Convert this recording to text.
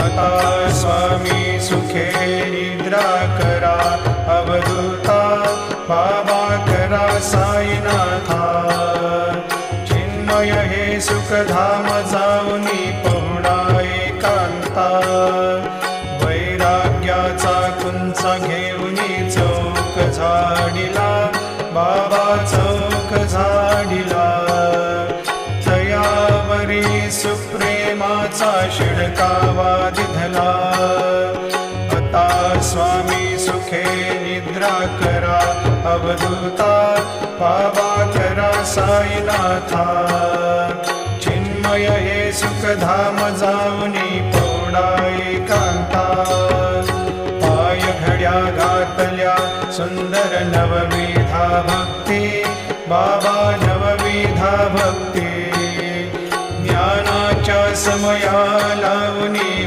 आता स्वामी सुखे निद्रा करा, अवधूता बाबा करा साईनाथा. चिन्मय हे सुखधाम जाऊनी पहुणा एकांता, वैराग्याचा कुंच घेऊनी चौक झाडिला, बाबा चौक झाडिला. तयावरी सुप्रेमाचा शिडकावा दिधला, आता स्वामी सुखे निद्रा करा, अवधूता बाबा करा साईनाथा. चिन्मय हे सुखधाम जाऊनी पहुणा एकांता, पाय घड्या घातल्या सुंदर नवविधा भक्ती, बाबा नवविधा भक्ती. ज्ञानाच्या समयाला